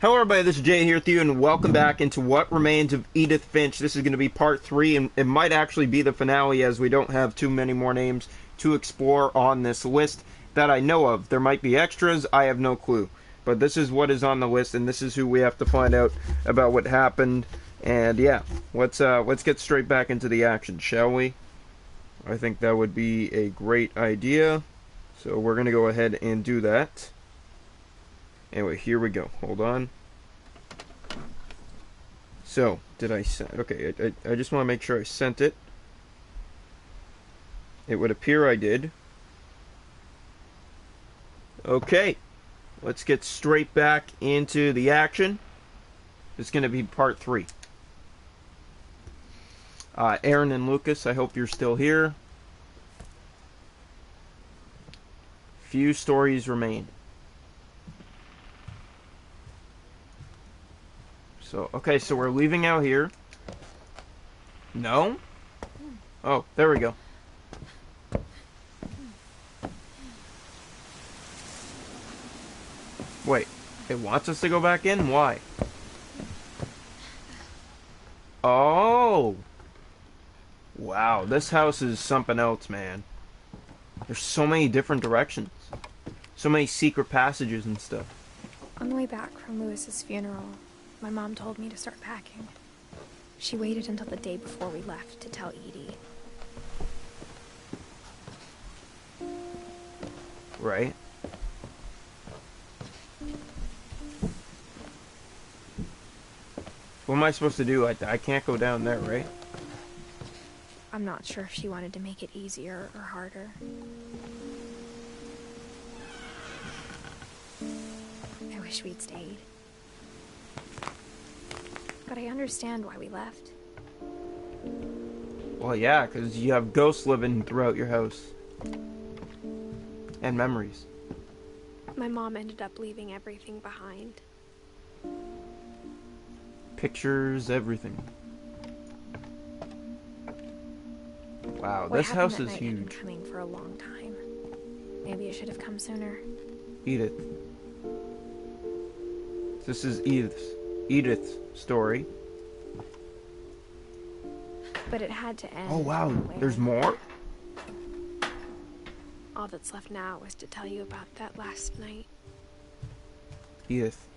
Hello everybody, this is Jay here with you, and welcome back into What Remains of Edith Finch. This is going to be part 3, and it might actually be the finale as we don't have too many more names to explore on this list that I know of. There might be extras, I have no clue. But this is what is on the list, and this is who we have to find out about what happened. And yeah, let's get straight back into the action, shall we? I think that would be a great idea. So we're going to go ahead and do that. Anyway, here we go. Hold on. So, did I send... Okay, I just want to make sure I sent it. It would appear I did. Okay. Let's get straight back into the action. It's going to be part 3. Aaron and Lucas, I hope you're still here. Few stories remain. So, okay, so we're leaving out here. No? Oh, there we go. Wait, it wants us to go back in? Why? Oh! Wow, this house is something else, man. There's so many different directions. So many secret passages and stuff. On the way back from Lewis's funeral, my mom told me to start packing. She waited until the day before we left to tell Edie. Right. What am I supposed to do? I can't go down there, right? I'm not sure if she wanted to make it easier or harder. I wish we'd stayed. But I understand why we left. Well, yeah, because you have ghosts living throughout your house. And memories. My mom ended up leaving everything behind. Pictures, everything. Wow, this house is huge. I've been coming for a long time. Maybe it should have come sooner. Edith. This is Edith's story. But it had to end. Oh wow, there's more? All that's left now is to tell you about that last night. Edith.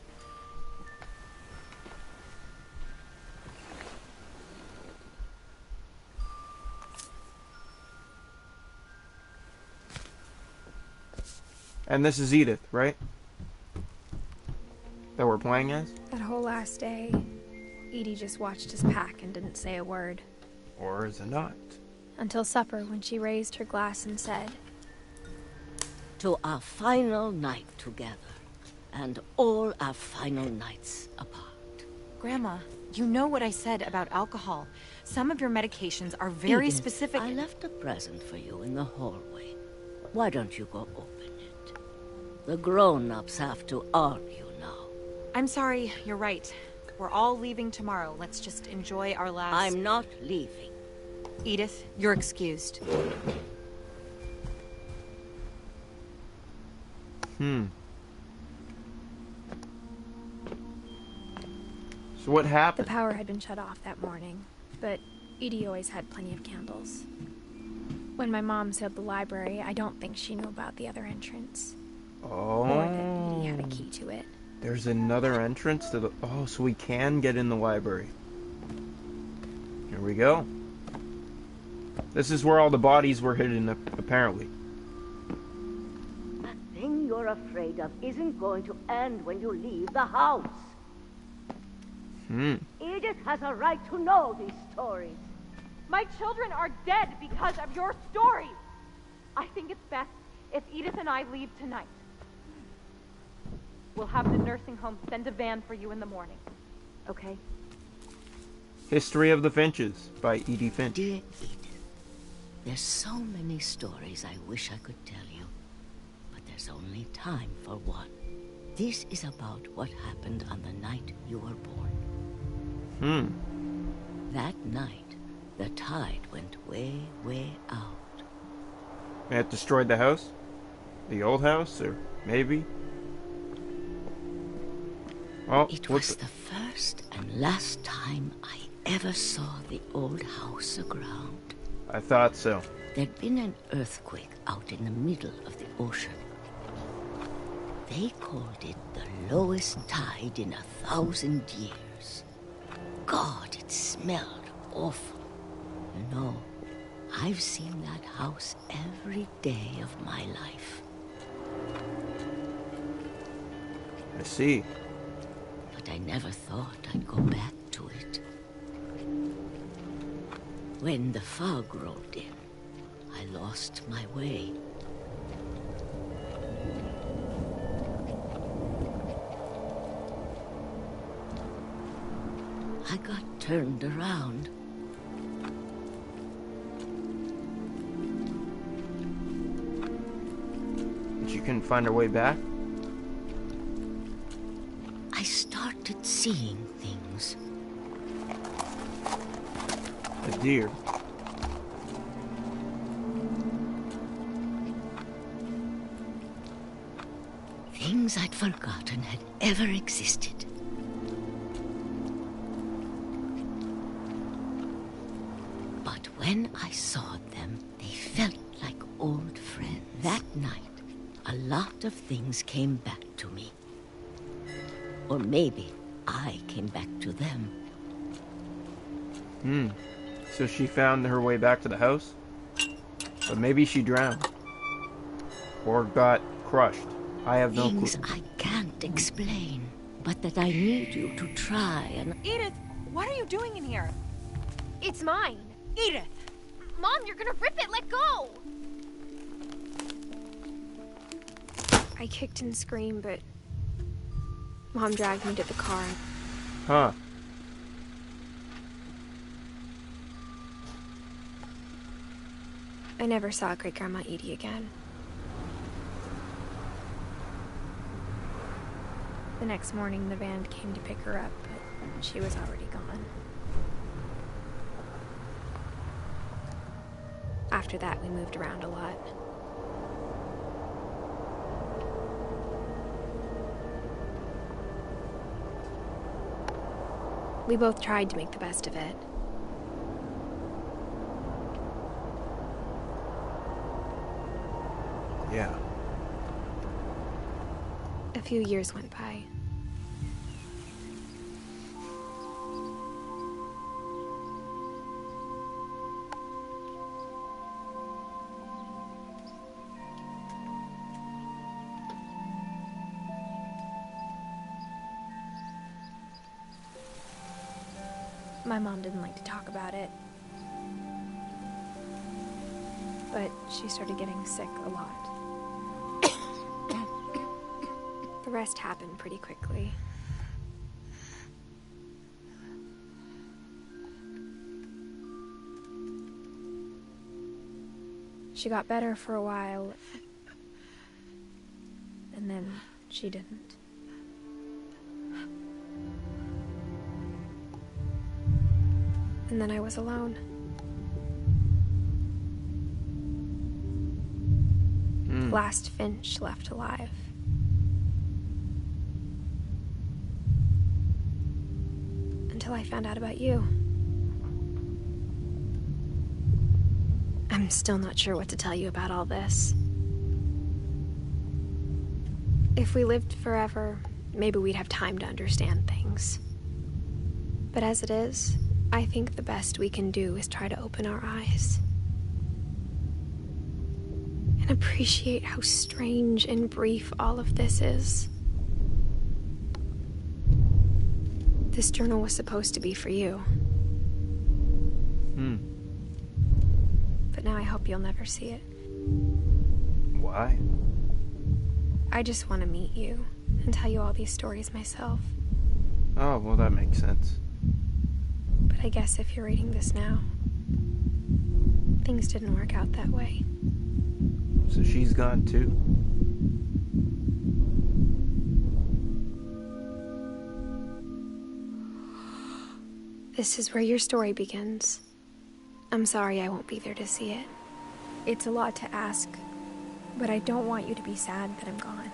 And this is Edith, right? That we're playing as? That whole last day, Edie just watched us pack and didn't say a word. Or is it not? Until supper, when she raised her glass and said, "To our final night together, and all our final nights apart." Grandma, you know what I said about alcohol. Some of your medications are very Edith, specific. I left a present for you in the hallway. Why don't you go open it? The grown-ups have to argue now. I'm sorry, you're right. We're all leaving tomorrow. Let's just enjoy our last... I'm not leaving. Edith, you're excused. So what the happened? power had been shut off that morning, but Edie always had plenty of candles. When my mom said the library, I don't think she knew about the other entrance. Or that Edie had a key to it. There's another entrance to the... Oh, so we can get in the library. Here we go. This is where all the bodies were hidden, apparently. That thing you're afraid of isn't going to end when you leave the house. Edith has a right to know these stories. My children are dead because of your stories. I think it's best if Edith and I leave tonight. We'll have the nursing home send a van for you in the morning. Okay? History of the Finches by Edith Finch. Dear Edith, there's so many stories I wish I could tell you, but there's only time for one. This is about what happened on the night you were born. That night, the tide went way, way out. It destroyed the house? The old house? Or maybe? Oh, It was the first and last time I ever saw the old house aground. I thought so. There'd been an earthquake out in the middle of the ocean. They called it the lowest tide in 1,000 years. God, it smelled awful. No, I've seen that house every day of my life. I see. But I never thought I'd go back to it. When the fog rolled in, I lost my way. I got turned around. But you couldn't find her way back? I started seeing things. A deer. Things I'd forgotten had ever existed. But when I saw them, they felt like old friends. That night, a lot of things came back to me. Or maybe I came back to them. So she found her way back to the house? But maybe she drowned. Or got crushed. I have no clue. Things I can't explain, but that I need you to try and... Edith, what are you doing in here? It's mine. Edith! Mom, you're gonna rip it! Let go! I kicked and screamed, but Mom dragged me to the car. Huh. I never saw Great Grandma Edie again. The next morning, the van came to pick her up, but she was already gone. After that, we moved around a lot. We both tried to make the best of it. Yeah. A few years went by. My mom didn't like to talk about it, but she started getting sick a lot. The rest happened pretty quickly. She got better for a while, and then she didn't. And then I was alone. The last Finch left alive. Until I found out about you. I'm still not sure what to tell you about all this. If we lived forever, maybe we'd have time to understand things. But as it is, I think the best we can do is try to open our eyes. And appreciate how strange and brief all of this is. This journal was supposed to be for you. But now I hope you'll never see it. Why? I just want to meet you and tell you all these stories myself. Oh, well, that makes sense. But I guess if you're reading this now, things didn't work out that way. So she's gone too? This is where your story begins. I'm sorry I won't be there to see it. It's a lot to ask, but I don't want you to be sad that I'm gone.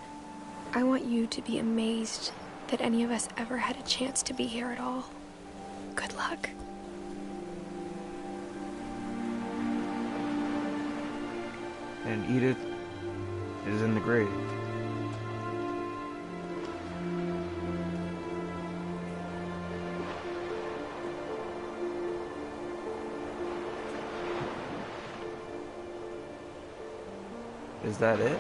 I want you to be amazed that any of us ever had a chance to be here at all. Good luck. And Edith is in the grave. Is that it?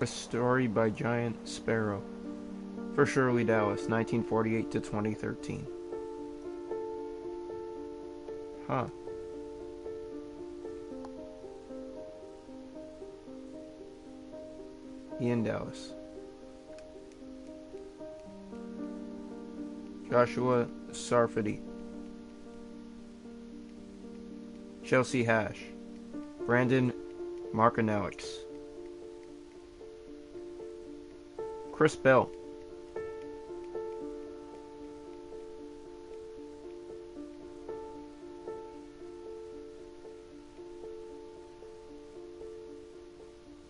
A Story by Giant Sparrow. For Shirley Dallas, 1948 to 2013. Huh. Ian Dallas. Joshua Sarfati. Chelsea Hash. Brandon Markinowicz. Chris Bell.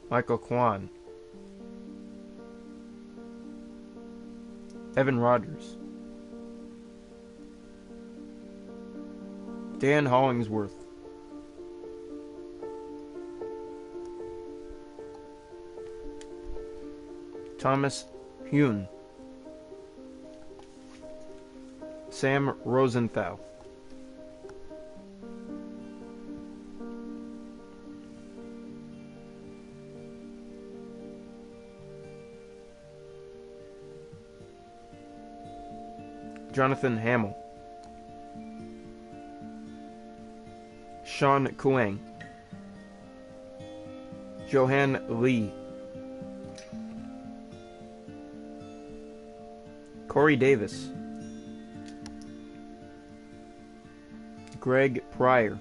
Michael Kwan. Evan Rogers. Dan Hollingsworth. Thomas Hune. Sam Rosenthal. Jonathan Hamill. Sean Kuang. Johan Lee. Corey Davis. Greg Pryor.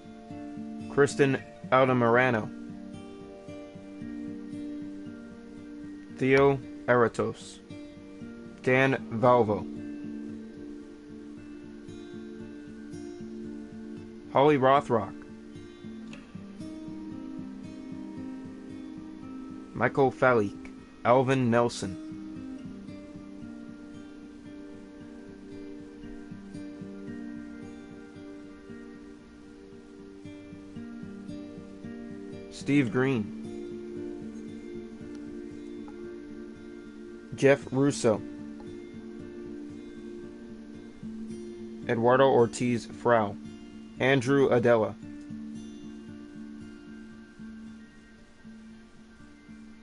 Kristen Altamirano. Theo Eratos. Dan Valvo. Holly Rothrock. Michael Falik. Alvin Nelson. Steve Green. Jeff Russo. Eduardo Ortiz Frau. Andrew Adela.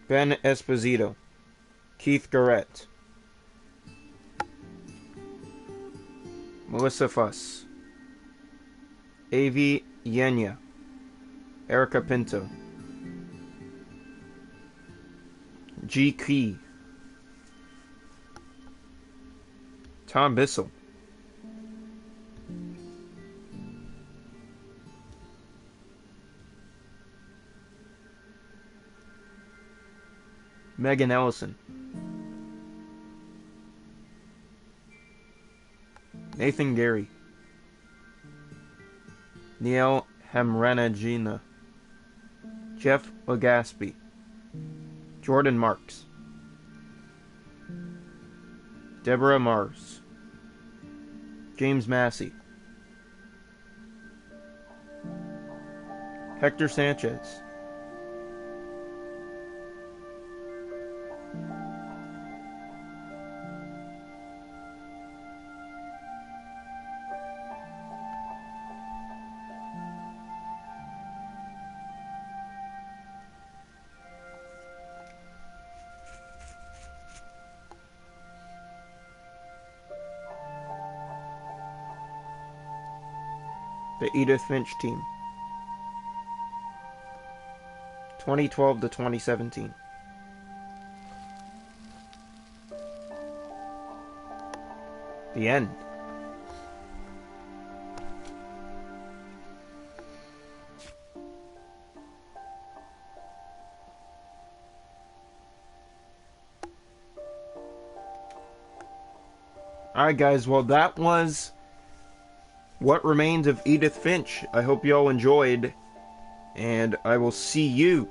Ben Esposito. Keith Garrett. Melissa Fuss. Avi Yenya. Erica Pinto. G. Key. Tom Bissell. Megan Ellison. Nathan Gary. Neil Hamranagina. Jeff Legaspi. Jordan Marks. Deborah Mars. James Massey. Hector Sanchez. The Edith Finch team. 2012 to 2017. The end. Alright guys, well that was What Remains of Edith Finch. I hope you all enjoyed, and I will see you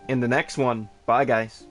in the next one. Bye guys.